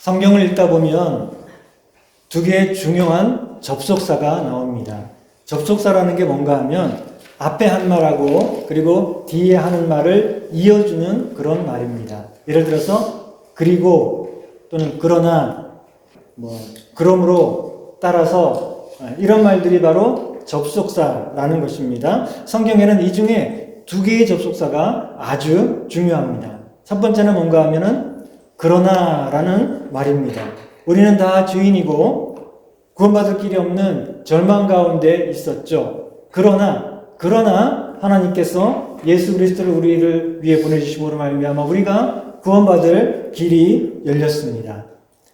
성경을 읽다 보면 두 개의 중요한 접속사가 나옵니다. 접속사라는 게 뭔가 하면 앞에 한 말하고 그리고 뒤에 하는 말을 이어주는 그런 말입니다. 예를 들어서 그리고 또는 그러나 그러므로 따라서 이런 말들이 바로 접속사라는 것입니다. 성경에는 이 중에 두 개의 접속사가 아주 중요합니다. 첫 번째는 뭔가 하면은 그러나라는 말입니다. 우리는 다 죄인이고 구원받을 길이 없는 절망 가운데 있었죠. 그러나 하나님께서 예수 그리스도를 우리를 위해 보내주심으로 말미암아 우리가 구원받을 길이 열렸습니다.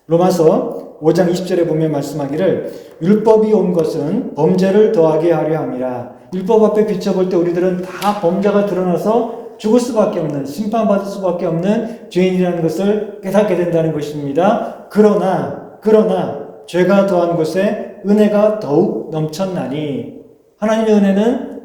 로마서 5장 20절에 보면 말씀하기를 율법이 온 것은 범죄를 더하게 하려 함이라. 율법 앞에 비춰볼 때 우리들은 다 범죄가 드러나서 죽을 수밖에 없는, 심판받을 수밖에 없는 죄인이라는 것을 깨닫게 된다는 것입니다. 그러나 죄가 더한 곳에 은혜가 더욱 넘쳤나니 하나님의 은혜는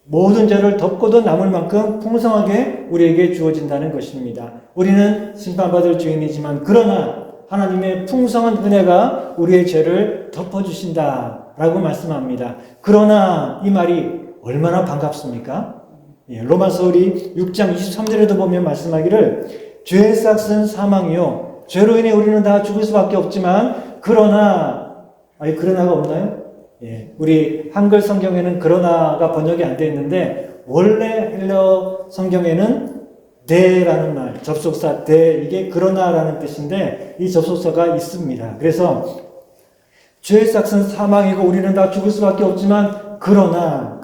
모든 죄를 덮고도 남을 만큼 풍성하게 우리에게 주어진다는 것입니다. 우리는 심판받을 죄인이지만 그러나 하나님의 풍성한 은혜가 우리의 죄를 덮어주신다라고 말씀합니다. 그러나 이 말이 얼마나 반갑습니까? 로마서 6장 23절에도 보면 말씀하기를 죄의 싹은 사망이요 죄로 인해 우리는 다 죽을 수밖에 없지만 그러나가 없나요? 우리 한글 성경에는 그러나가 번역이 안 되어 있는데 원래 헬라어 성경에는 대라는 말, 접속사 대, 이게 그러나라는 뜻인데 이 접속사가 있습니다. 그래서 죄의 싹은 사망이고 우리는 다 죽을 수밖에 없지만 그러나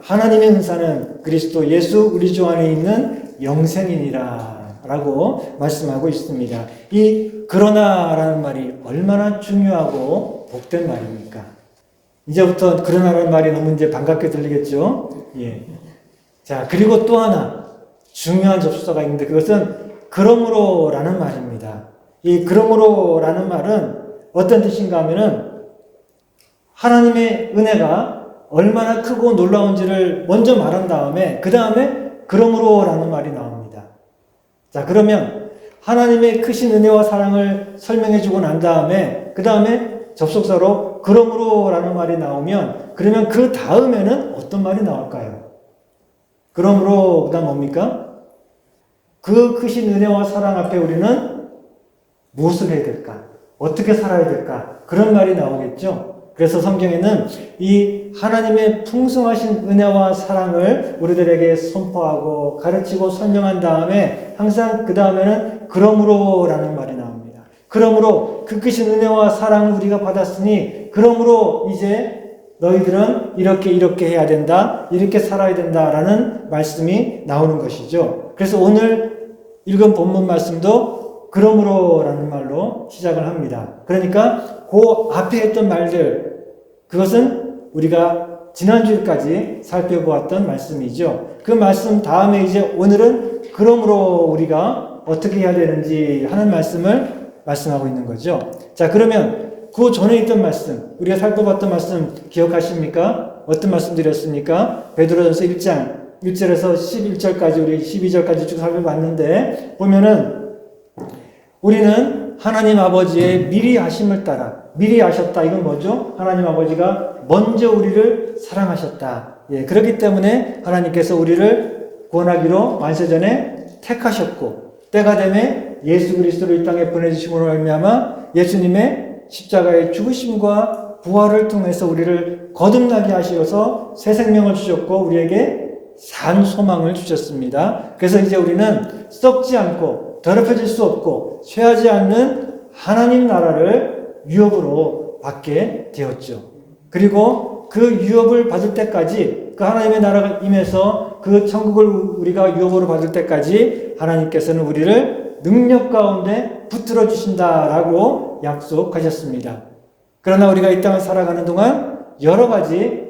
하나님의 은사는 그리스도 예수 우리 주 안에 있는 영생이니라 라고 말씀하고 있습니다. 이 그러나라는 말이 얼마나 중요하고 복된 말입니까? 이제부터 그러나라는 말이 너무 이제 반갑게 들리겠죠? 자, 그리고 또 하나 중요한 접속사가 있는데 그것은 그러므로라는 말입니다. 이 그러므로라는 말은 어떤 뜻인가 하면은 하나님의 은혜가 얼마나 크고 놀라운지를 먼저 말한 다음에 그 다음에 그러므로라는 말이 나옵니다. 자, 그러면 하나님의 크신 은혜와 사랑을 설명해 주고 난 다음에 그 다음에 접속사로 그러므로라는 말이 나오면 그러면 그 다음에는 어떤 말이 나올까요? 그러므로 그 다음 뭡니까? 그 크신 은혜와 사랑 앞에 우리는 무엇을 해야 될까? 어떻게 살아야 될까? 그런 말이 나오겠죠? 그래서 성경에는 이 하나님의 풍성하신 은혜와 사랑을 우리들에게 선포하고 가르치고 설명한 다음에 항상 그 다음에는 그러므로라는 말이 나옵니다. 그러므로 그 크신 은혜와 사랑을 우리가 받았으니 그러므로 이제 너희들은 이렇게 해야 된다, 이렇게 살아야 된다라는 말씀이 나오는 것이죠. 그래서 오늘 읽은 본문 말씀도 그러므로라는 말로 시작을 합니다. 그러니까 그 앞에 했던 말들, 그것은 우리가 지난주까지 살펴보았던 말씀이죠. 그 말씀 다음에 이제 오늘은 그러므로 우리가 어떻게 해야 되는지 하는 말씀을 말씀하고 있는 거죠. 자, 그러면 그 전에 있던 말씀, 우리가 살펴봤던 말씀 기억하십니까? 어떤 말씀 드렸습니까? 베드로전서 1장 1절에서 11절까지 우리 12절까지 쭉 살펴봤는데 보면은 우리는 하나님 아버지의 미리 하심을 따라 미리 아셨다. 이건 뭐죠? 하나님 아버지가 먼저 우리를 사랑하셨다. 그렇기 때문에 하나님께서 우리를 구원하기로 만세전에 택하셨고 때가 되매 예수 그리스도를 이 땅에 보내주심으로 말미암아 예수님의 십자가의 죽으심과 부활을 통해서 우리를 거듭나게 하시어서 새 생명을 주셨고 우리에게 산 소망을 주셨습니다. 그래서 이제 우리는 썩지 않고 더럽혀질 수 없고 쇠하지 않는 하나님 나라를 유업으로 받게 되었죠. 그리고 그 유업을 받을 때까지 그 하나님의 나라가 임해서 그 천국을 우리가 유업으로 받을 때까지 하나님께서는 우리를 능력 가운데 붙들어 주신다라고 약속하셨습니다. 그러나 우리가 이 땅을 살아가는 동안 여러 가지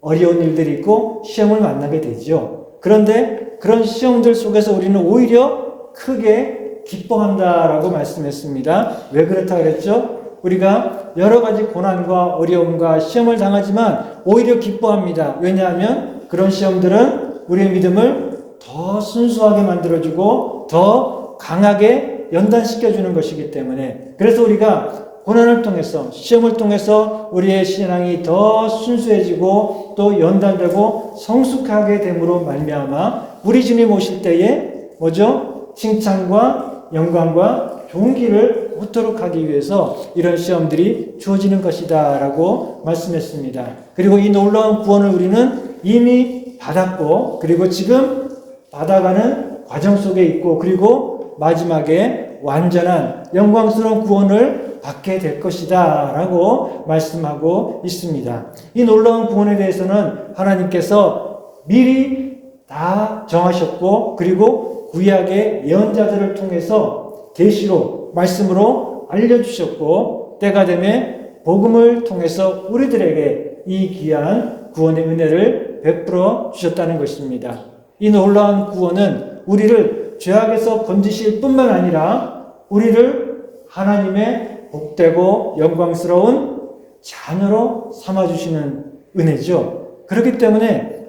어려운 일들이 있고 시험을 만나게 되죠. 그런데 그런 시험들 속에서 우리는 오히려 크게 기뻐한다라고 말씀했습니다. 왜 그렇다 그랬죠? 우리가 여러 가지 고난과 어려움과 시험을 당하지만 오히려 기뻐합니다. 왜냐하면 그런 시험들은 우리의 믿음을 더 순수하게 만들어주고 더 강하게 연단시켜주는 것이기 때문에, 그래서 우리가 고난을 통해서, 시험을 통해서 우리의 신앙이 더 순수해지고 또 연단되고 성숙하게 됨으로 말미암아 우리 주님 오실 때에 뭐죠? 칭찬과 영광과 좋은 길을 얻도록 하기 위해서 이런 시험들이 주어지는 것이다 라고 말씀했습니다. 그리고 이 놀라운 구원을 우리는 이미 받았고, 그리고 지금 받아가는 과정 속에 있고, 그리고 마지막에 완전한 영광스러운 구원을 받게 될 것이다 라고 말씀하고 있습니다. 이 놀라운 구원에 대해서는 하나님께서 미리 다 정하셨고, 그리고 구약의 예언자들을 통해서 계시로 말씀으로 알려주셨고, 때가 되면 복음을 통해서 우리들에게 이 귀한 구원의 은혜를 베풀어 주셨다는 것입니다. 이 놀라운 구원은 우리를 죄악에서 건지실 뿐만 아니라 우리를 하나님의 복되고 영광스러운 자녀로 삼아주시는 은혜죠. 그렇기 때문에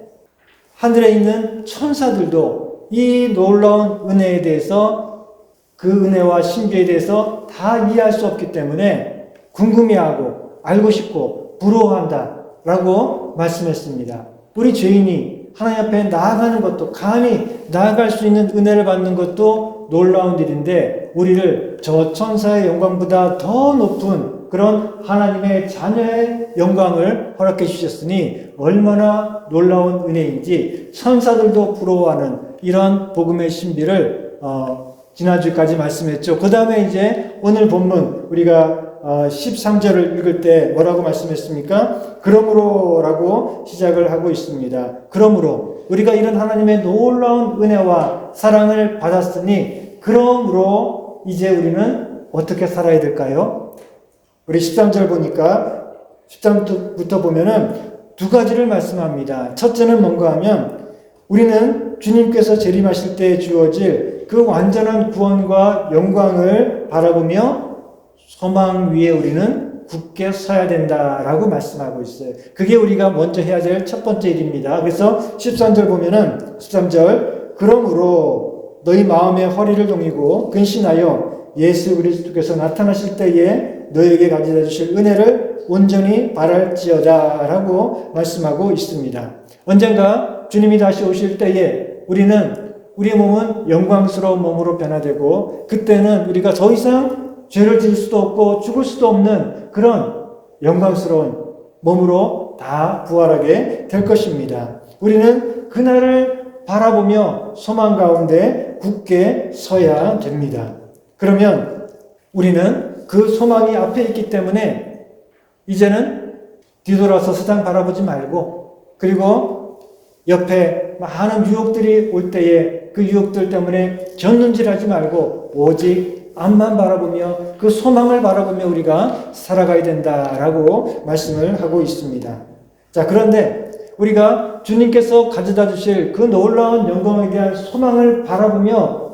하늘에 있는 천사들도 이 놀라운 은혜에 대해서, 그 은혜와 신비에 대해서 다 이해할 수 없기 때문에 궁금해하고 알고 싶고 부러워한다 라고 말씀했습니다. 우리 죄인이 하나님 앞에 나아가는 것도, 감히 나아갈 수 있는 은혜를 받는 것도 놀라운 일인데, 우리를 저 천사의 영광보다 더 높은 그런 하나님의 자녀의 영광을 허락해 주셨으니 얼마나 놀라운 은혜인지 천사들도 부러워하는 이런 복음의 신비를 지난주까지 말씀했죠. 그 다음에 이제 오늘 본문 우리가 13절을 읽을 때 뭐라고 말씀했습니까? 그러므로 라고 시작을 하고 있습니다. 그러므로 우리가 이런 하나님의 놀라운 은혜와 사랑을 받았으니, 그러므로 이제 우리는 어떻게 살아야 될까요? 우리 13절 보니까 13절부터 보면은 두 가지를 말씀합니다. 첫째는 뭔가 하면 우리는 주님께서 재림하실 때 주어질 그 완전한 구원과 영광을 바라보며 소망 위에 우리는 굳게 서야 된다라고 말씀하고 있어요. 그게 우리가 먼저 해야 될 첫 번째 일입니다. 그래서 13절 보면은 13절 그러므로 너희 마음의 허리를 동이고 근신하여 예수 그리스도께서 나타나실 때에 너에게 가져다 주실 은혜를 온전히 바랄지어다 라고 말씀하고 있습니다. 언젠가 주님이 다시 오실 때에 우리의 몸은 영광스러운 몸으로 변화되고, 그때는 우리가 더 이상 죄를 지을 수도 없고 죽을 수도 없는 그런 영광스러운 몸으로 다 부활하게 될 것입니다. 우리는 그날을 바라보며 소망 가운데 굳게 서야 됩니다. 그러면 우리는 그 소망이 앞에 있기 때문에 이제는 뒤돌아서 세상 바라보지 말고, 그리고 옆에 많은 유혹들이 올 때에 그 유혹들 때문에 견눈질하지 말고 오직 앞만 바라보며 그 소망을 바라보며 우리가 살아가야 된다라고 말씀을 하고 있습니다. 자, 그런데 우리가 주님께서 가져다 주실 그 놀라운 영광에 대한 소망을 바라보며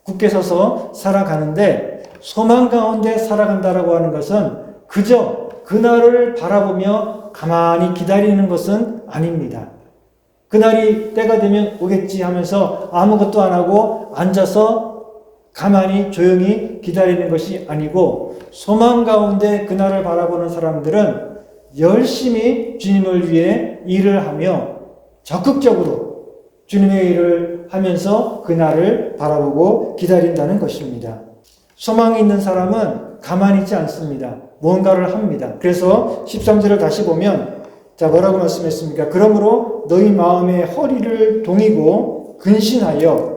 굳게 서서 살아가는데, 소망 가운데 살아간다라고 하는 것은 그저 그날을 바라보며 가만히 기다리는 것은 아닙니다. 그날이 때가 되면 오겠지 하면서 아무것도 안 하고 앉아서 가만히 조용히 기다리는 것이 아니고, 소망 가운데 그날을 바라보는 사람들은 열심히 주님을 위해 일을 하며 적극적으로 주님의 일을 하면서 그날을 바라보고 기다린다는 것입니다. 소망이 있는 사람은 가만히 있지 않습니다. 뭔가를 합니다. 그래서 13절을 다시 보면 자, 뭐라고 말씀했습니까? 그러므로 너희 마음의 허리를 동이고 근신하여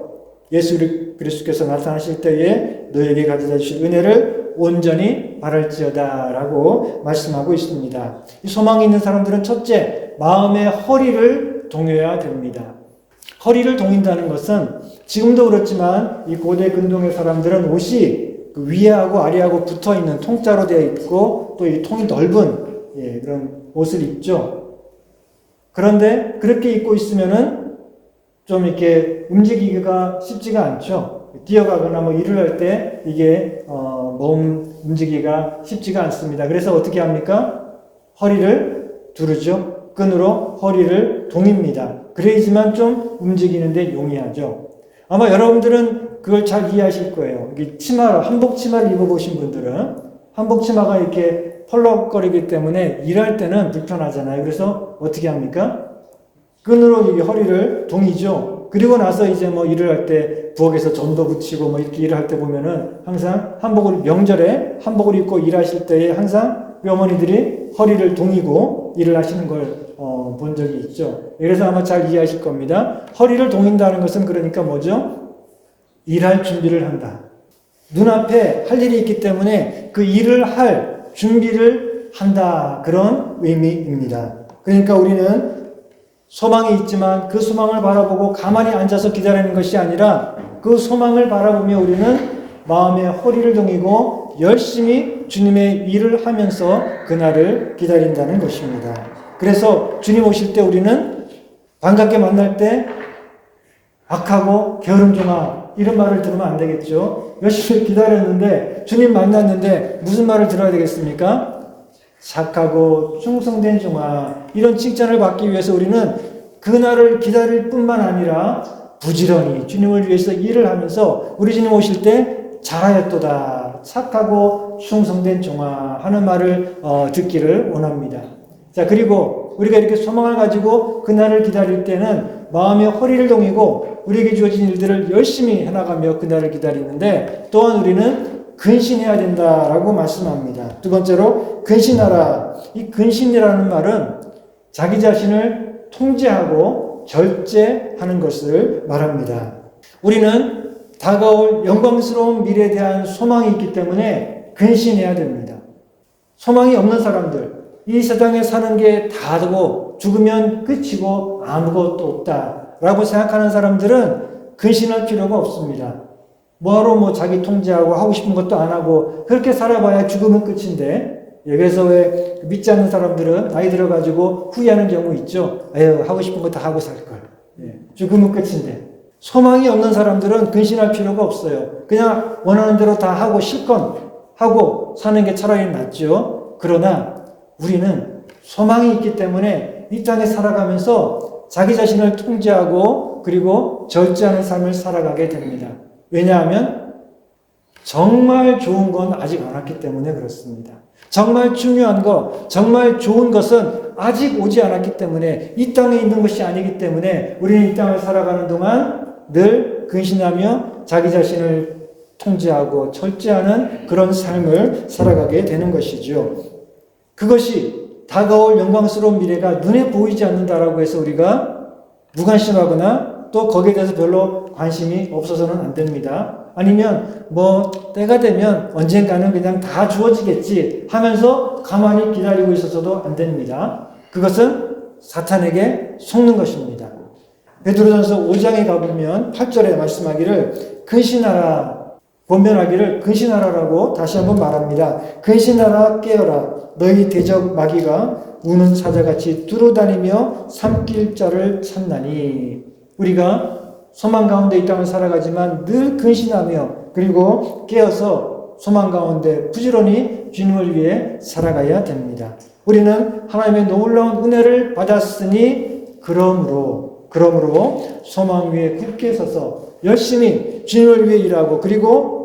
예수 그리스도께서 나타나실 때에 너에게 가져다 주실 은혜를 온전히 바랄지어다 라고 말씀하고 있습니다. 이 소망이 있는 사람들은 첫째, 마음의 허리를 동여야 됩니다. 허리를 동인다는 것은 지금도 그렇지만 이 고대 근동의 사람들은 옷이 그 위에하고 아래하고 붙어있는 통짜로 되어 있고 또 이 통이 넓은 그런 옷을 입죠. 그런데 그렇게 입고 있으면은 좀 이렇게 움직이기가 쉽지가 않죠. 뛰어가거나 뭐 일을 할 때 이게 몸 움직이기가 쉽지가 않습니다. 그래서 어떻게 합니까? 허리를 두르죠. 끈으로 허리를 동입니다. 그래야지만 좀 움직이는데 용이하죠. 아마 여러분들은 그걸 잘 이해하실 거예요. 이게 한복 치마를 입어보신 분들은 한복 치마가 이렇게 펄럭거리기 때문에 일할 때는 불편하잖아요. 그래서 어떻게 합니까? 끈으로 이 허리를 동이죠. 그리고 나서 이제 뭐 일을 할 때 부엌에서 전도 붙이고 뭐 이렇게 일을 할 때 보면은 항상 명절에 한복을 입고 일하실 때에 항상 우리 어머니들이 허리를 동이고 일을 하시는 걸 본 적이 있죠. 그래서 아마 잘 이해하실 겁니다. 허리를 동인다는 것은 그러니까 뭐죠? 일할 준비를 한다. 눈앞에 할 일이 있기 때문에 그 일을 할 준비를 한다. 그런 의미입니다. 그러니까 우리는 소망이 있지만 그 소망을 바라보고 가만히 앉아서 기다리는 것이 아니라 그 소망을 바라보며 우리는 마음의 허리를 동이고 열심히 주님의 일을 하면서 그날을 기다린다는 것입니다. 그래서 주님 오실 때 우리는 반갑게 만날 때 악하고 게으름종아 이런 말을 들으면 안 되겠죠. 열심히 기다렸는데 주님 만났는데 무슨 말을 들어야 되겠습니까? 착하고 충성된 종아 이런 칭찬을 받기 위해서 우리는 그날을 기다릴 뿐만 아니라 부지런히 주님을 위해서 일을 하면서 우리 주님 오실 때 잘하였도다 착하고 충성된 종아 하는 말을 듣기를 원합니다. 자, 그리고 우리가 이렇게 소망을 가지고 그날을 기다릴 때는 마음의 허리를 동이고 우리에게 주어진 일들을 열심히 해나가며 그날을 기다리는데 또한 우리는 근신해야 된다라고 말씀합니다. 두 번째로 근신하라. 이 근신이라는 말은 자기 자신을 통제하고 절제하는 것을 말합니다. 우리는 다가올 영광스러운 미래에 대한 소망이 있기 때문에 근신해야 됩니다. 소망이 없는 사람들, 이 세상에 사는 게 다고 죽으면 끝이고 아무것도 없다라고 생각하는 사람들은 근신할 필요가 없습니다. 뭐하러 자기 통제하고 하고 싶은 것도 안 하고 그렇게 살아봐야 죽으면 끝인데 그래서 왜 믿지 않는 사람들은 나이 들어가지고 후회하는 경우 있죠. 에휴 하고 싶은 거 다 하고 살걸. 죽으면 끝인데 소망이 없는 사람들은 근신할 필요가 없어요. 그냥 원하는 대로 다 하고 실컷 하고 사는 게 차라리 낫죠. 그러나 우리는 소망이 있기 때문에 이 땅에 살아가면서 자기 자신을 통제하고 그리고 절제하는 삶을 살아가게 됩니다. 왜냐하면 정말 좋은 건 아직 안 왔기 때문에 그렇습니다. 정말 중요한 것, 정말 좋은 것은 아직 오지 않았기 때문에 이 땅에 있는 것이 아니기 때문에 우리는 이 땅을 살아가는 동안 늘 근신하며 자기 자신을 통제하고 절제하는 그런 삶을 살아가게 되는 것이죠. 그것이 다가올 영광스러운 미래가 눈에 보이지 않는다라고 해서 우리가 무관심하거나 또 거기에 대해서 별로 관심이 없어서는 안 됩니다. 아니면 때가 되면 언젠가는 그냥 다 주어지겠지 하면서 가만히 기다리고 있어서도 안 됩니다. 그것은 사탄에게 속는 것입니다. 베드로전서 5장에 가보면 8절에 말씀하기를 근신하라 권면하기를 근신하라라고 다시 한번 말합니다. 근신하라 깨어라 너희 대적 마귀가 우는 사자같이 두루다니며 삼킬 자를 찾나니 우리가 소망 가운데 이 땅을 살아가지만 늘 근신하며 그리고 깨어서 소망 가운데 부지런히 주님을 위해 살아가야 됩니다. 우리는 하나님의 놀라운 은혜를 받았으니 그러므로 소망 위에 굳게 서서 열심히 주님을 위해 일하고 그리고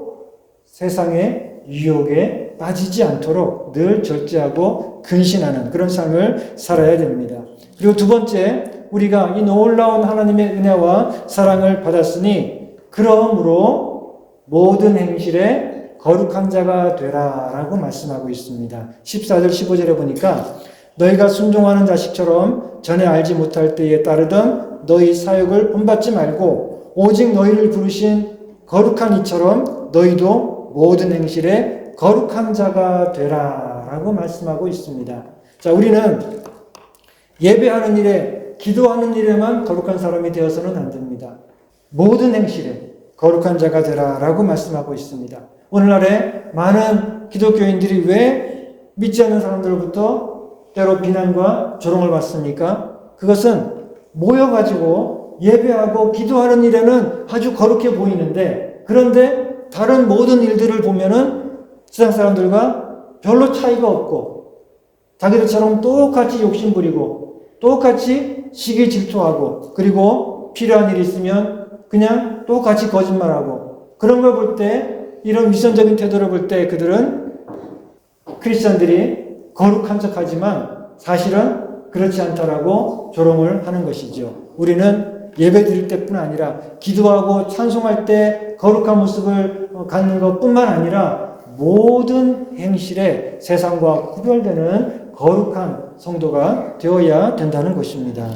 세상의 유혹에 빠지지 않도록 늘 절제하고 근신하는 그런 삶을 살아야 됩니다. 그리고 두 번째, 우리가 이 놀라운 하나님의 은혜와 사랑을 받았으니 그러므로 모든 행실에 거룩한 자가 되라 라고 말씀하고 있습니다. 14절 15절에 보니까 너희가 순종하는 자식처럼 전에 알지 못할 때에 따르던 너희 사역을 본받지 말고 오직 너희를 부르신 거룩한 이처럼 너희도 모든 행실에 거룩한 자가 되라 라고 말씀하고 있습니다. 자, 우리는 예배하는 일에 기도하는 일에만 거룩한 사람이 되어서는 안 됩니다. 모든 행실에 거룩한 자가 되라 라고 말씀하고 있습니다. 오늘날에 많은 기독교인들이 왜 믿지 않는 사람들로부터 때로 비난과 조롱을 받습니까? 그것은 모여가지고 예배하고 기도하는 일에는 아주 거룩해 보이는데 그런데 다른 모든 일들을 보면은 세상 사람들과 별로 차이가 없고 자기들처럼 똑같이 욕심부리고 똑같이 시기 질투하고 그리고 필요한 일이 있으면 그냥 똑같이 거짓말하고 그런 걸 볼 때, 이런 위선적인 태도를 볼 때 그들은 크리스천들이 거룩한 척하지만 사실은 그렇지 않다라고 조롱을 하는 것이죠. 우리는 예배 드릴 때뿐 아니라 기도하고 찬송할 때 거룩한 모습을 갖는 것뿐만 아니라 모든 행실에 세상과 구별되는 거룩한 성도가 되어야 된다는 것입니다.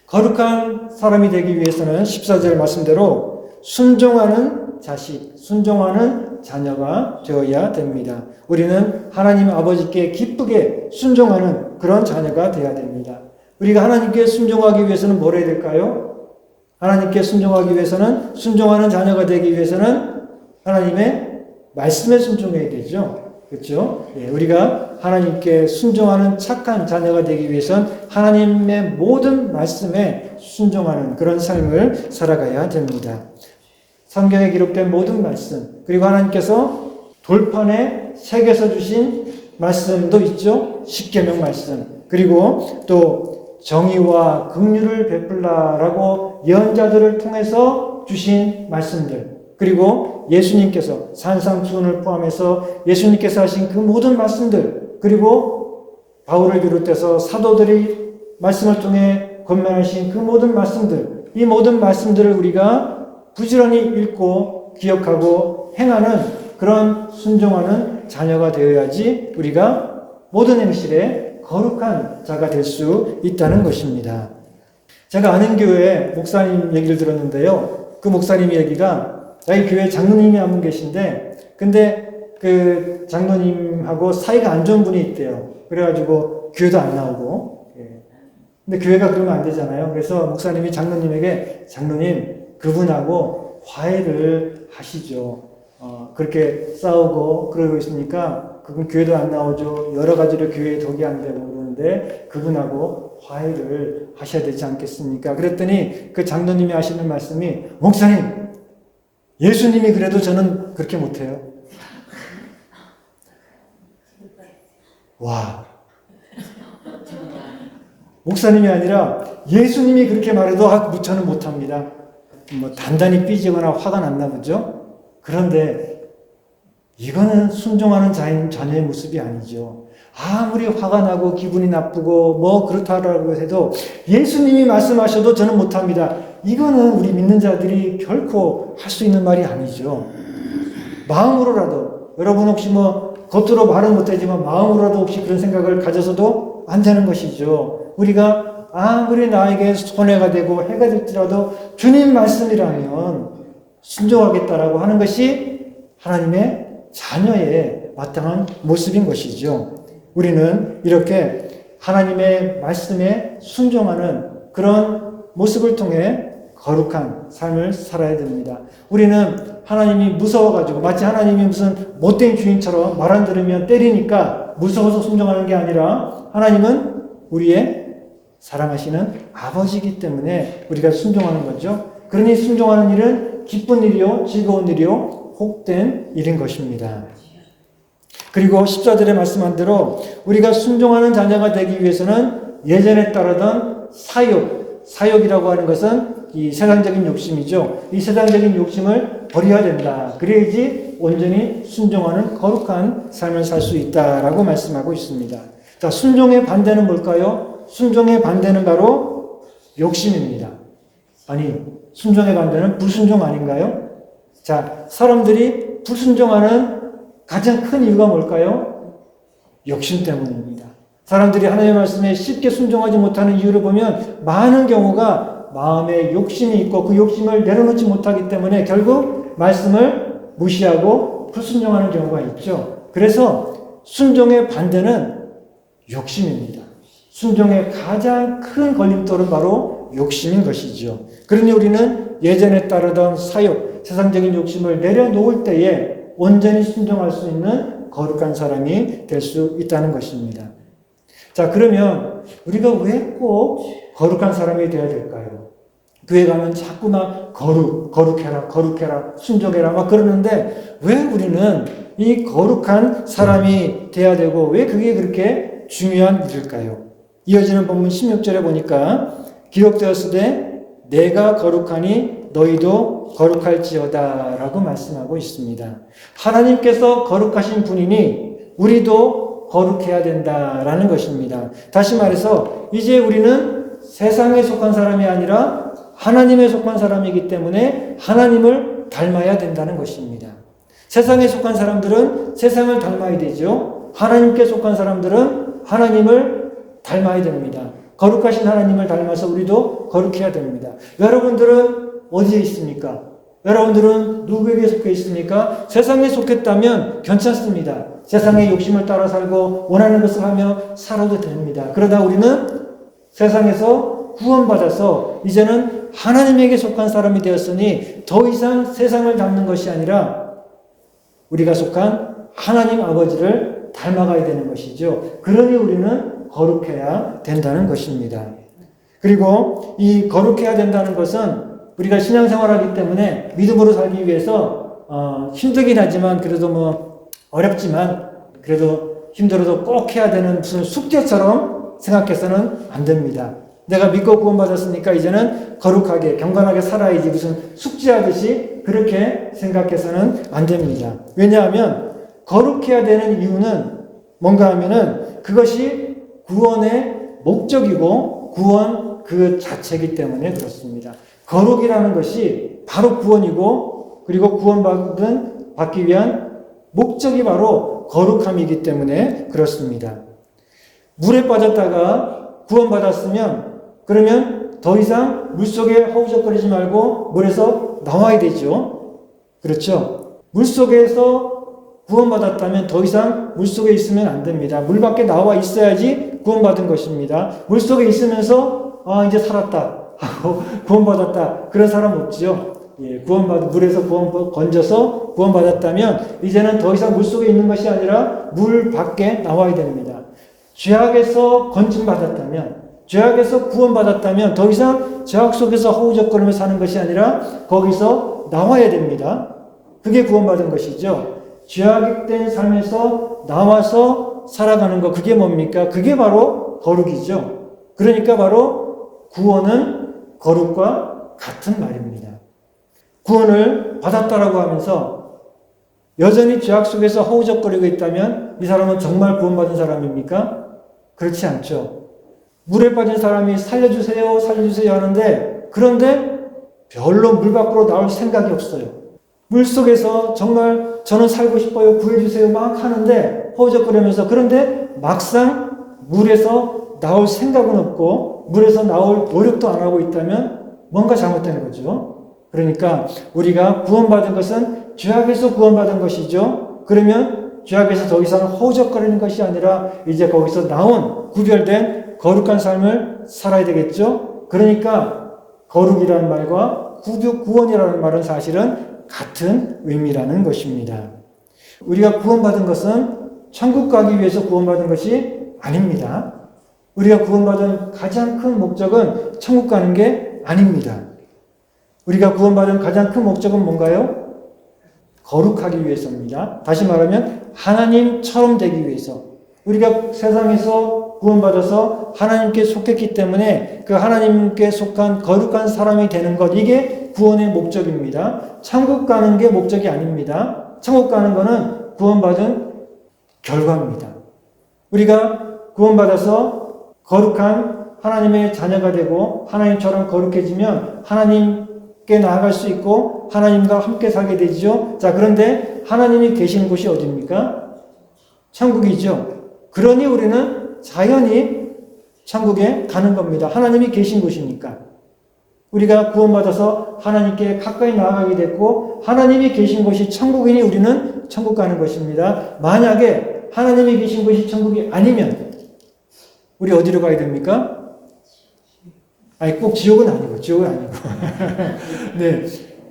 거룩한 사람이 되기 위해서는 14절 말씀대로 순종하는 자식, 순종하는 자녀가 되어야 됩니다. 우리는 하나님 아버지께 기쁘게 순종하는 그런 자녀가 되어야 됩니다. 우리가 하나님께 순종하기 위해서는 뭘 해야 될까요? 하나님께 순종하기 위해서는, 순종하는 자녀가 되기 위해서는 하나님의 말씀에 순종해야 되죠. 그렇죠? 예, 우리가 하나님께 순종하는 착한 자녀가 되기 위해서는 하나님의 모든 말씀에 순종하는 그런 삶을 살아가야 됩니다. 성경에 기록된 모든 말씀, 그리고 하나님께서 돌판에 새겨서 주신 말씀도 있죠. 십계명 말씀, 그리고 또 정의와 긍휼을 베풀라라고 예언자들을 통해서 주신 말씀들, 그리고 예수님께서 산상수훈을 포함해서 예수님께서 하신 그 모든 말씀들, 그리고 바울을 비롯해서 사도들이 말씀을 통해 권면하신 그 모든 말씀들, 이 모든 말씀들을 우리가 부지런히 읽고 기억하고 행하는 그런 순종하는 자녀가 되어야지 우리가 모든 행실에 거룩한 자가 될 수 있다는 것입니다. 제가 아는 교회 목사님 얘기를 들었는데요. 그 목사님 얘기가 자기 교회 장로님이 한 분 계신데, 근데 그 장로님하고 사이가 안 좋은 분이 있대요. 그래가지고 교회도 안 나오고. 근데 교회가 그러면 안 되잖아요. 그래서 목사님이 장로님에게, 장로님, 그분하고 화해를 하시죠. 그렇게 싸우고 그러고 있으니까 그분 교회도 안 나오죠. 여러 가지로 교회에 덕이 안 되고 그러는데 그분하고 화해를 하셔야 되지 않겠습니까? 그랬더니 그 장로님이 하시는 말씀이, 목사님, 예수님이 그래도 저는 그렇게 못해요. 와. 목사님이 아니라 예수님이 그렇게 말해도 저는 못합니다. 뭐 단단히 삐지거나 화가 났나 보죠. 그런데 이거는 순종하는 자녀의 모습이 아니죠. 아무리 화가 나고 기분이 나쁘고 뭐 그렇다라고 해도 예수님이 말씀하셔도 저는 못합니다. 이거는 우리 믿는 자들이 결코 할 수 있는 말이 아니죠. 마음으로라도, 여러분 혹시 뭐 겉으로 말은 못하지만 마음으로라도 혹시 그런 생각을 가져서도 안 되는 것이죠. 우리가 아무리 나에게 손해가 되고 해가 될지라도 주님 말씀이라면 순종하겠다라고 하는 것이 하나님의 자녀의 마땅한 모습인 것이죠. 우리는 이렇게 하나님의 말씀에 순종하는 그런 모습을 통해 거룩한 삶을 살아야 됩니다. 우리는 하나님이 무서워가지고 마치 하나님이 무슨 못된 주인처럼 말 안 들으면 때리니까 무서워서 순종하는 게 아니라 하나님은 우리의 사랑하시는 아버지이기 때문에 우리가 순종하는 거죠. 그러니 순종하는 일은 기쁜 일이요, 즐거운 일이요, 복된 일인 것입니다. 그리고 14절에 말씀한 대로 우리가 순종하는 자녀가 되기 위해서는 예전에 따르던 사욕이라고 하는 것은 이 세상적인 욕심이죠. 이 세상적인 욕심을 버려야 된다. 그래야지 온전히 순종하는 거룩한 삶을 살 수 있다라고 말씀하고 있습니다. 자, 순종의 반대는 뭘까요? 순종의 반대는 바로 욕심입니다. 아니, 순종의 반대는 불순종 아닌가요? 자, 사람들이 불순종하는 가장 큰 이유가 뭘까요? 욕심 때문입니다. 사람들이 하나님의 말씀에 쉽게 순종하지 못하는 이유를 보면 많은 경우가 마음에 욕심이 있고 그 욕심을 내려놓지 못하기 때문에 결국 말씀을 무시하고 불순종하는 경우가 있죠. 그래서 순종의 반대는 욕심입니다. 순종의 가장 큰 걸림돌은 바로 욕심인 것이죠. 그러니 우리는 예전에 따르던 사욕, 세상적인 욕심을 내려놓을 때에 온전히 순종할 수 있는 거룩한 사람이 될 수 있다는 것입니다. 자, 그러면 우리가 왜 꼭 거룩한 사람이 되어야 될까요? 교회 가면 자꾸만 거룩해라, 순종해라 막 그러는데 왜 우리는 이 거룩한 사람이 돼야 되고 왜 그게 그렇게 중요한 일일까요? 이어지는 본문 16절에 보니까 기록되었으되 내가 거룩하니 너희도 거룩할지어다 라고 말씀하고 있습니다. 하나님께서 거룩하신 분이니 우리도 거룩해야 된다라는 것입니다. 다시 말해서 이제 우리는 세상에 속한 사람이 아니라 하나님에 속한 사람이기 때문에 하나님을 닮아야 된다는 것입니다. 세상에 속한 사람들은 세상을 닮아야 되죠. 하나님께 속한 사람들은 하나님을 닮아야 됩니다. 거룩하신 하나님을 닮아서 우리도 거룩해야 됩니다. 여러분들은 어디에 있습니까? 여러분들은 누구에게 속해 있습니까? 세상에 속했다면 괜찮습니다. 세상의 욕심을 따라 살고 원하는 것을 하며 살아도 됩니다. 그러다 우리는 세상에서 구원받아서 이제는 하나님에게 속한 사람이 되었으니 더 이상 세상을 닮는 것이 아니라 우리가 속한 하나님 아버지를 닮아가야 되는 것이죠. 그러니 우리는 거룩해야 된다는 것입니다. 그리고 이 거룩해야 된다는 것은 우리가 신앙생활하기 때문에 믿음으로 살기 위해서 힘들긴 하지만 그래도 어렵지만 그래도 힘들어도 꼭 해야 되는 무슨 숙제처럼 생각해서는 안 됩니다. 내가 믿고 구원받았으니까 이제는 거룩하게 경건하게 살아야지 무슨 숙제하듯이 그렇게 생각해서는 안 됩니다. 왜냐하면 거룩해야 되는 이유는 뭔가 하면은 그것이 구원의 목적이고 구원 그 자체이기 때문에 그렇습니다. 거룩이라는 것이 바로 구원이고 그리고 구원받기 위한 목적이 바로 거룩함이기 때문에 그렇습니다. 물에 빠졌다가 구원받았으면 그러면 더 이상 물속에 허우적거리지 말고 물에서 나와야 되죠. 그렇죠? 물속에서 구원받았다면 더 이상 물속에 있으면 안 됩니다. 물 밖에 나와 있어야지 구원받은 것입니다. 물속에 있으면서 이제 살았다 하고 구원받았다 그런 사람 없지요. 물에서 건져서 구원받았다면 이제는 더 이상 물속에 있는 것이 아니라 물 밖에 나와야 됩니다. 죄악에서 건짐받았다면 죄악에서 구원받았다면 더 이상 죄악 속에서 허우적거리며 사는 것이 아니라 거기서 나와야 됩니다. 그게 구원받은 것이죠. 죄악된 삶에서 나와서 살아가는 것, 그게 뭡니까? 그게 바로 거룩이죠. 그러니까 바로 구원은 거룩과 같은 말입니다. 구원을 받았다라고 하면서 여전히 죄악 속에서 허우적거리고 있다면 이 사람은 정말 구원받은 사람입니까? 그렇지 않죠. 물에 빠진 사람이 살려주세요, 살려주세요 하는데 그런데 별로 물 밖으로 나올 생각이 없어요. 물 속에서 정말 저는 살고 싶어요, 구해주세요 막 하는데 허우적거리면서 그런데 막상 물에서 나올 생각은 없고 물에서 나올 노력도 안 하고 있다면 뭔가 잘못된 거죠. 그러니까 우리가 구원받은 것은 죄악에서 구원받은 것이죠. 그러면 죄악에서 더 이상 허우적거리는 것이 아니라 이제 거기서 나온 구별된 거룩한 삶을 살아야 되겠죠. 그러니까 거룩이라는 말과 구원이라는 말은 사실은 같은 의미라는 것입니다. 우리가 구원받은 것은 천국 가기 위해서 구원받은 것이 아닙니다. 우리가 구원받은 가장 큰 목적은 천국 가는 게 아닙니다. 우리가 구원받은 가장 큰 목적은 뭔가요? 거룩하기 위해서입니다. 다시 말하면 하나님처럼 되기 위해서. 우리가 세상에서 구원받아서 하나님께 속했기 때문에 그 하나님께 속한 거룩한 사람이 되는 것, 이게 구원의 목적입니다. 천국 가는 게 목적이 아닙니다. 천국 가는 거는 구원받은 결과입니다. 우리가 구원받아서 거룩한 하나님의 자녀가 되고 하나님처럼 거룩해지면 하나님께 나아갈 수 있고 하나님과 함께 살게 되죠. 자, 그런데 하나님이 계신 곳이 어디입니까? 천국이죠. 그러니 우리는 자연히 천국에 가는 겁니다. 하나님이 계신 곳이니까. 우리가 구원받아서 하나님께 가까이 나아가게 됐고 하나님이 계신 곳이 천국이니 우리는 천국 가는 것입니다. 만약에 하나님이 계신 곳이 천국이 아니면 우리 어디로 가야 됩니까? 아니 꼭 지옥은 아니고 네,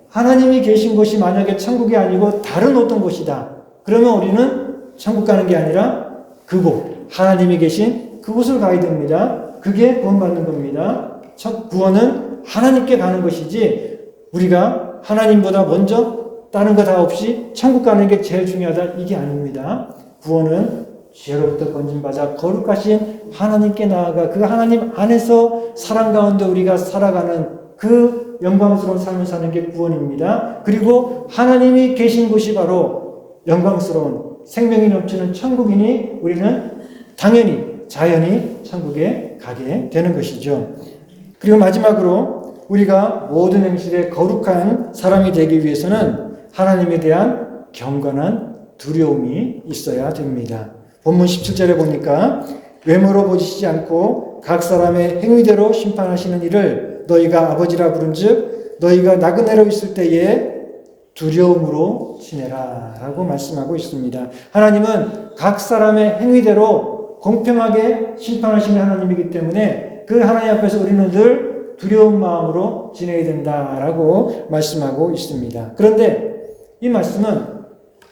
하나님이 계신 곳이 만약에 천국이 아니고 다른 어떤 곳이다. 그러면 우리는 천국 가는 게 아니라 그곳, 하나님이 계신 그곳을 가야 됩니다. 그게 구원받는 겁니다. 첫 구원은 하나님께 가는 것이지 우리가 하나님보다 먼저 다른 거 다 없이 천국 가는 게 제일 중요하다 이게 아닙니다. 구원은 죄로부터 건진받아 거룩하신 하나님께 나아가 그 하나님 안에서 사랑 가운데 우리가 살아가는 그 영광스러운 삶을 사는 게 구원입니다. 그리고 하나님이 계신 곳이 바로 영광스러운 생명이 넘치는 천국이니 우리는 당연히 자연히 천국에 가게 되는 것이죠. 그리고 마지막으로 우리가 모든 행실에 거룩한 사람이 되기 위해서는 하나님에 대한 경건한 두려움이 있어야 됩니다. 본문 17절에 보니까 외모로 보시지 않고 각 사람의 행위대로 심판하시는 이를 너희가 아버지라 부른즉 너희가 나그네로 있을 때에 두려움으로 지내라 라고 말씀하고 있습니다. 하나님은 각 사람의 행위대로 공평하게 심판하시는 하나님이기 때문에 그 하나님 앞에서 우리는 늘 두려운 마음으로 지내야 된다라고 말씀하고 있습니다. 그런데 이 말씀은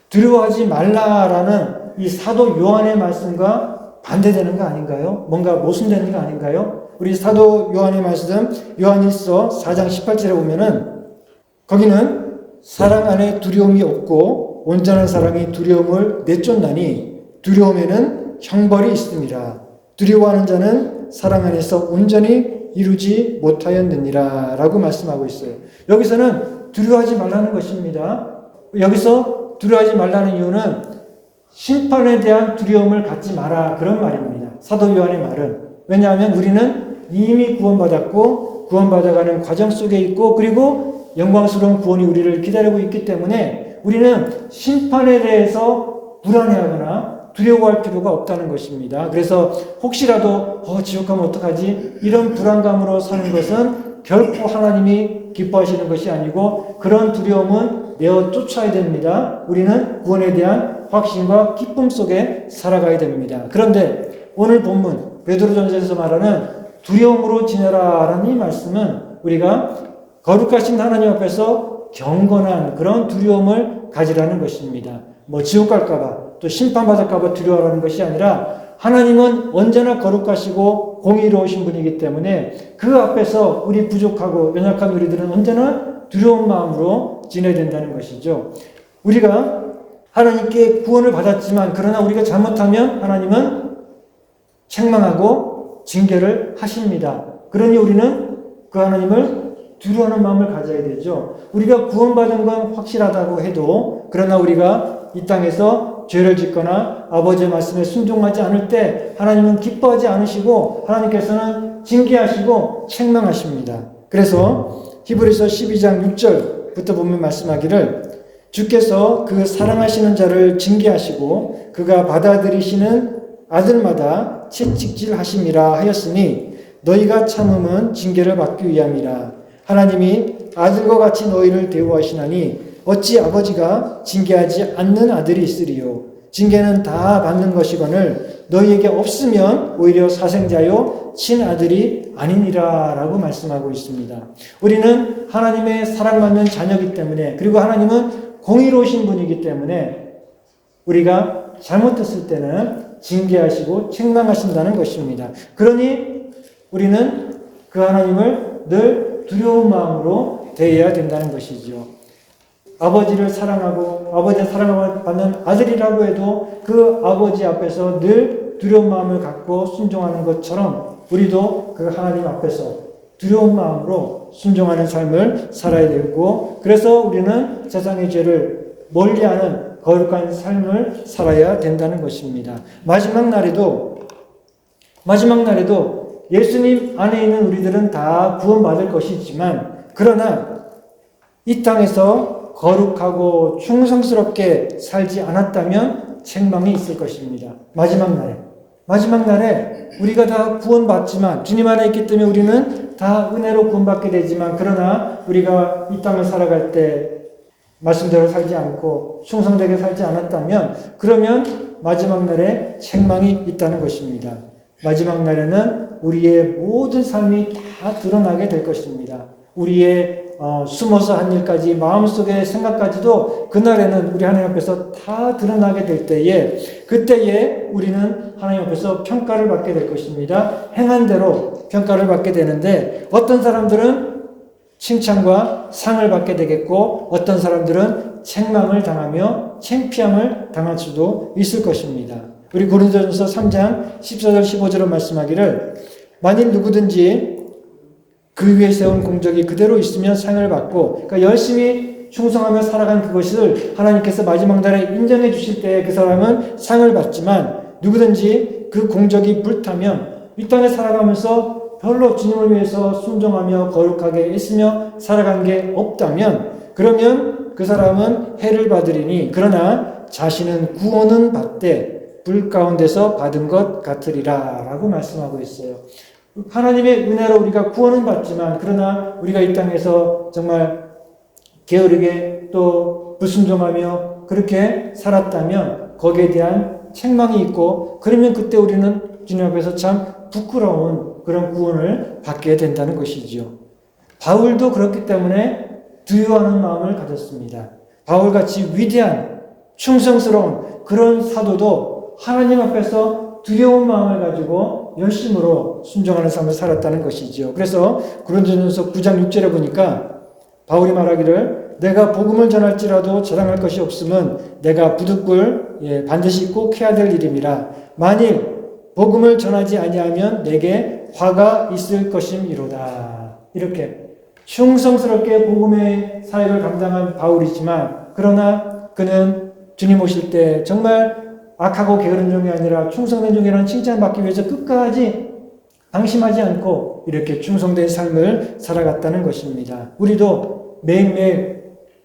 두려워하지 말라라는 이 사도 요한의 말씀과 반대되는 거 아닌가요? 뭔가 모순되는 거 아닌가요? 우리 사도 요한의 말씀 요한일서 4장 18절에 보면은 거기는 사랑 안에 두려움이 없고 온전한 사랑이 두려움을 내쫓나니 두려움에는 형벌이 있습니다. 두려워하는 자는 사랑 안에서 온전히 이루지 못하였느니라 라고 말씀하고 있어요. 여기서는 두려워하지 말라는 것입니다. 여기서 두려워하지 말라는 이유는 심판에 대한 두려움을 갖지 마라 그런 말입니다. 사도 요한의 말은. 왜냐하면 우리는 이미 구원받았고 구원받아가는 과정 속에 있고 그리고 영광스러운 구원이 우리를 기다리고 있기 때문에 우리는 심판에 대해서 불안해하거나 두려워할 필요가 없다는 것입니다. 그래서 혹시라도 지옥 가면 어떡하지? 이런 불안감으로 사는 것은 결코 하나님이 기뻐하시는 것이 아니고 그런 두려움은 내어 쫓아야 됩니다. 우리는 구원에 대한 확신과 기쁨 속에 살아가야 됩니다. 그런데 오늘 본문 베드로전서에서 말하는 두려움으로 지내라라는 이 말씀은 우리가 거룩하신 하나님 앞에서 경건한 그런 두려움을 가지라는 것입니다. 지옥 갈까봐 또 심판받을까봐 두려워하는 것이 아니라 하나님은 언제나 거룩하시고 공의로우신 분이기 때문에 그 앞에서 우리 부족하고 연약한 우리들은 언제나 두려운 마음으로 지내야 된다는 것이죠. 우리가 하나님께 구원을 받았지만 그러나 우리가 잘못하면 하나님은 책망하고 징계를 하십니다. 그러니 우리는 그 하나님을 두려워하는 마음을 가져야 되죠. 우리가 구원받은 건 확실하다고 해도 그러나 우리가 이 땅에서 죄를 짓거나 아버지의 말씀에 순종하지 않을 때 하나님은 기뻐하지 않으시고 하나님께서는 징계하시고 책망하십니다. 그래서 히브리서 12장 6절부터 보면 말씀하기를 주께서 그 사랑하시는 자를 징계하시고 그가 받아들이시는 아들마다 채찍질하심이라 하였으니 너희가 참음은 징계를 받기 위함이라. 하나님이 아들과 같이 너희를 대우하시나니 어찌 아버지가 징계하지 않는 아들이 있으리요. 징계는 다 받는 것이거늘 너희에게 없으면 오히려 사생자요 친아들이 아니니라 라고 말씀하고 있습니다. 우리는 하나님의 사랑받는 자녀이기 때문에 그리고 하나님은 공의로우신 분이기 때문에 우리가 잘못했을 때는 징계하시고 책망하신다는 것입니다. 그러니 우리는 그 하나님을 늘 두려운 마음으로 대해야 된다는 것이죠. 아버지를 사랑하고 아버지의 사랑을 받는 아들이라고 해도 그 아버지 앞에서 늘 두려운 마음을 갖고 순종하는 것처럼 우리도 그 하나님 앞에서 두려운 마음으로 순종하는 삶을 살아야 되고 그래서 우리는 세상의 죄를 멀리하는 거룩한 삶을 살아야 된다는 것입니다. 마지막 날에도 예수님 안에 있는 우리들은 다 구원받을 것이지만 그러나 이 땅에서 거룩하고 충성스럽게 살지 않았다면 책망이 있을 것입니다. 마지막 날에 우리가 다 구원받지만 주님 안에 있기 때문에 우리는 다 은혜로 구원받게 되지만 그러나 우리가 이 땅을 살아갈 때 말씀대로 살지 않고 충성되게 살지 않았다면 그러면 마지막 날에 책망이 있다는 것입니다. 마지막 날에는 우리의 모든 삶이 다 드러나게 될 것입니다. 우리의 숨어서 한 일까지 마음속의 생각까지도 그날에는 우리 하나님 앞에서 다 드러나게 될 때에 그때에 우리는 하나님 앞에서 평가를 받게 될 것입니다. 행한 대로 평가를 받게 되는데 어떤 사람들은 칭찬과 상을 받게 되겠고 어떤 사람들은 책망을 당하며 창피함을 당할 수도 있을 것입니다. 우리 고린도전서 3장 14절 15절로 말씀하기를 만일 누구든지 그 위에 세운 공적이 그대로 있으면 상을 받고, 그러니까 열심히 충성하며 살아간 그것을 하나님께서 마지막 날에 인정해 주실 때 그 사람은 상을 받지만, 누구든지 그 공적이 불타면 이 땅에 살아가면서 별로 주님을 위해서 순종하며 거룩하게 애쓰며 살아간 게 없다면, 그러면 그 사람은 해를 받으리니, 그러나 자신은 구원은 받되 불 가운데서 받은 것 같으리라 라고 말씀하고 있어요. 하나님의 은혜로 우리가 구원은 받지만, 그러나 우리가 이 땅에서 정말 게으르게 또 불순종하며 그렇게 살았다면 거기에 대한 책망이 있고, 그러면 그때 우리는 주님 앞에서 참 부끄러운 그런 구원을 받게 된다는 것이지요. 바울도 그렇기 때문에 두려워하는 마음을 가졌습니다. 바울같이 위대한 충성스러운 그런 사도도 하나님 앞에서 두려운 마음을 가지고 열심으로 순종하는 삶을 살았다는 것이지요. 그래서 고린도전서 9장 6절에 보니까 바울이 말하기를, 내가 복음을 전할지라도 자랑할 것이 없음은 내가 부득불 반드시 꼭 해야 될 일임이라. 만일 복음을 전하지 아니하면 내게 화가 있을 것임이로다. 이렇게 충성스럽게 복음의 사역을 감당한 바울이지만, 그러나 그는 주님 오실 때 정말 악하고 게으른 종이 아니라 충성된 종이라는 칭찬받기 위해서 끝까지 방심하지 않고 이렇게 충성된 삶을 살아갔다는 것입니다. 우리도 매일매일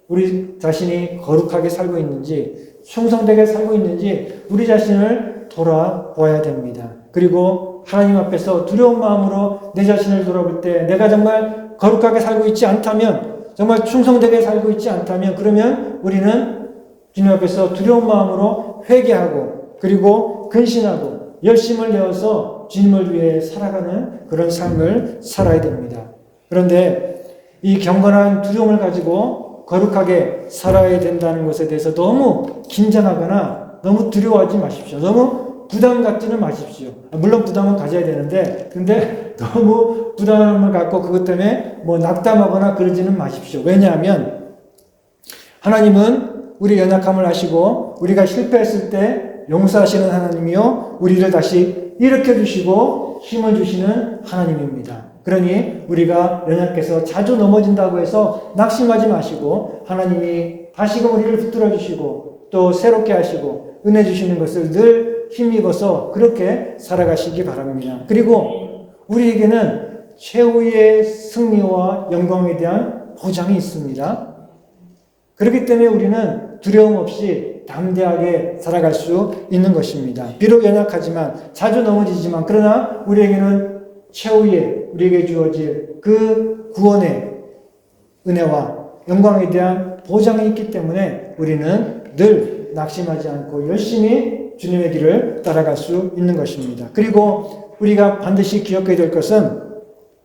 우리 자신이 거룩하게 살고 있는지, 충성되게 살고 있는지 우리 자신을 돌아보아야 됩니다. 그리고 하나님 앞에서 두려운 마음으로 내 자신을 돌아볼 때 내가 정말 거룩하게 살고 있지 않다면, 정말 충성되게 살고 있지 않다면, 그러면 우리는 주님 앞에서 두려운 마음으로 회개하고 그리고 근신하고 열심을 내어서 주님을 위해 살아가는 그런 삶을 살아야 됩니다. 그런데 이 경건한 두려움을 가지고 거룩하게 살아야 된다는 것에 대해서 너무 긴장하거나 너무 두려워하지 마십시오. 너무 부담 갖지는 마십시오. 물론 부담은 가져야 되는데, 근데 너무 부담을 갖고 그것 때문에 낙담하거나 그러지는 마십시오. 왜냐하면 하나님은 우리 연약함을 아시고 우리가 실패했을 때 용서하시는 하나님이요, 우리를 다시 일으켜 주시고 힘을 주시는 하나님입니다. 그러니 우리가 연약해서 자주 넘어진다고 해서 낙심하지 마시고, 하나님이 다시금 우리를 붙들어 주시고 또 새롭게 하시고 은혜 주시는 것을 늘 힘입어서 그렇게 살아가시기 바랍니다. 그리고 우리에게는 최후의 승리와 영광에 대한 보장이 있습니다. 그렇기 때문에 우리는 두려움 없이 담대하게 살아갈 수 있는 것입니다. 비록 연약하지만, 자주 넘어지지만, 그러나 우리에게는 최후의 우리에게 주어질 그 구원의 은혜와 영광에 대한 보장이 있기 때문에 우리는 늘 낙심하지 않고 열심히 주님의 길을 따라갈 수 있는 것입니다. 그리고 우리가 반드시 기억해야 될 것은,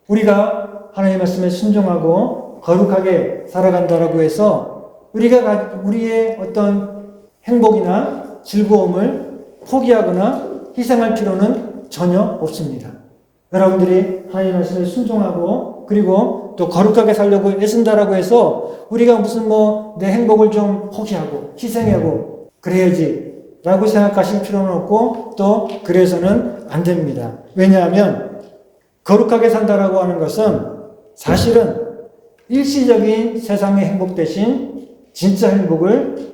우리가 하나님의 말씀에 순종하고 거룩하게 살아간다라고 해서 우리가 우리의 어떤 행복이나 즐거움을 포기하거나 희생할 필요는 전혀 없습니다. 여러분들이 하나님의 말씀에 순종하고 그리고 또 거룩하게 살려고 애쓴다라고 해서 우리가 무슨 내 행복을 좀 포기하고 희생하고 그래야지 라고 생각하실 필요는 없고, 또 그래서는 안 됩니다. 왜냐하면 거룩하게 산다라고 하는 것은 사실은 일시적인 세상의 행복 대신 진짜 행복을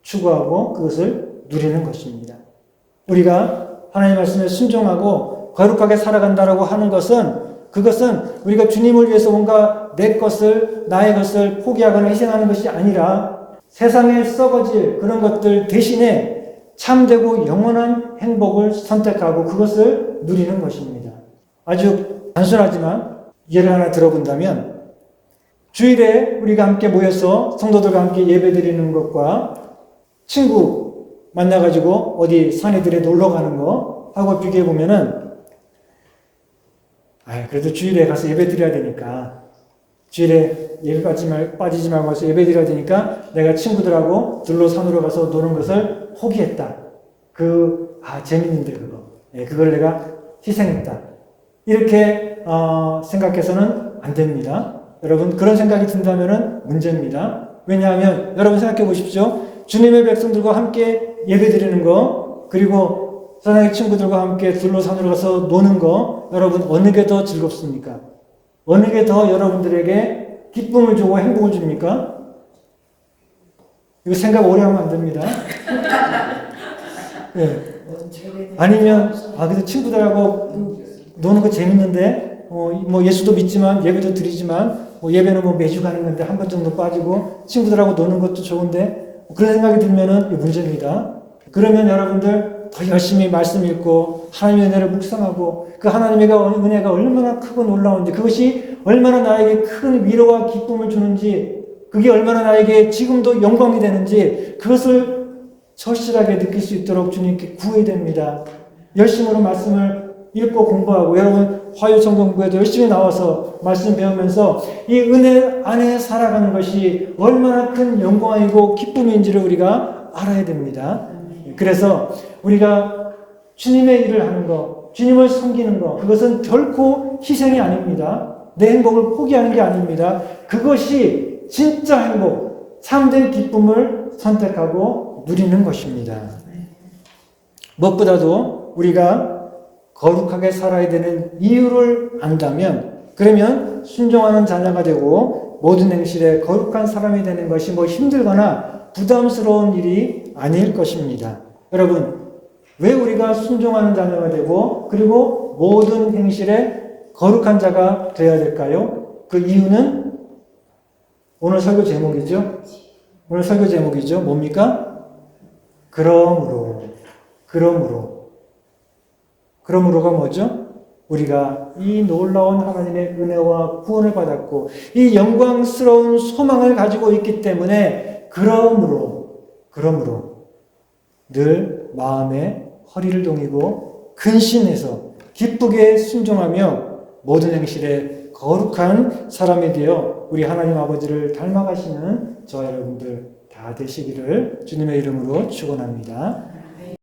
추구하고 그것을 누리는 것입니다. 우리가 하나님의 말씀에 순종하고 거룩하게 살아간다라고 하는 것은, 그것은 우리가 주님을 위해서 뭔가 내 것을, 나의 것을 포기하거나 희생하는 것이 아니라 세상에 썩어질 그런 것들 대신에 참되고 영원한 행복을 선택하고 그것을 누리는 것입니다. 아주 단순하지만 예를 하나 들어본다면, 주일에 우리가 함께 모여서 성도들과 함께 예배드리는 것과 친구 만나가지고 어디 산에들에 놀러 가는 거 하고 비교해보면은, 그래도 주일에 가서 예배드려야 되니까, 주일에 예배 빠지지 말고 가서 예배드려야 되니까 내가 친구들하고 들로 산으로 가서 노는 것을 포기했다. 재밌는데 그걸 내가 희생했다. 이렇게 생각해서는 안 됩니다. 여러분, 그런 생각이 든다면 문제입니다. 왜냐하면 여러분 생각해 보십시오. 주님의 백성들과 함께 예배드리는 거, 그리고 사랑의 친구들과 함께 들로 산으로 가서 노는 거, 여러분 어느 게 더 즐겁습니까? 어느 게 더 여러분들에게 기쁨을 주고 행복을 줍니까? 이거 생각 오래 하면 안 됩니다. 네. 아니면, 그래도 친구들하고 노는 거 재밌는데, 뭐 예수도 믿지만, 예배도 드리지만, 예배는 뭐 매주 가는 건데, 한 번 정도 빠지고, 친구들하고 노는 것도 좋은데, 그런 생각이 들면은 이게 문제입니다. 그러면 여러분들 더 열심히 말씀 읽고, 하나님의 은혜를 묵상하고, 그 하나님의 은혜가 얼마나 크고 놀라운지, 그것이 얼마나 나에게 큰 위로와 기쁨을 주는지, 그게 얼마나 나에게 지금도 영광이 되는지, 그것을 절실하게 느낄 수 있도록 주님께 구해야 됩니다. 열심으로 말씀을 읽고 공부하고, 여러분 화요성경부에도 열심히 나와서 말씀 배우면서 이 은혜 안에 살아가는 것이 얼마나 큰 영광이고 기쁨인지를 우리가 알아야 됩니다. 그래서 우리가 주님의 일을 하는 것, 주님을 섬기는 것, 그것은 결코 희생이 아닙니다. 내 행복을 포기하는 게 아닙니다. 그것이 진짜 행복, 참된 기쁨을 선택하고 누리는 것입니다. 무엇보다도 우리가 거룩하게 살아야 되는 이유를 안다면, 그러면 순종하는 자녀가 되고 모든 행실에 거룩한 사람이 되는 것이 뭐 힘들거나 부담스러운 일이 아닐 것입니다. 여러분, 왜 우리가 순종하는 자녀가 되고 그리고 모든 행실에 거룩한 자가 되어야 될까요? 그 이유는 오늘 설교 제목이죠. 오늘 설교 제목이죠. 뭡니까? 그러므로가 뭐죠? 우리가 이 놀라운 하나님의 은혜와 구원을 받았고 이 영광스러운 소망을 가지고 있기 때문에 그러므로 늘 마음에 허리를 동이고 근신해서 기쁘게 순종하며 모든 행실에 거룩한 사람이 되어 우리 하나님 아버지를 닮아가시는 저와 여러분들 다 되시기를 주님의 이름으로 축원합니다.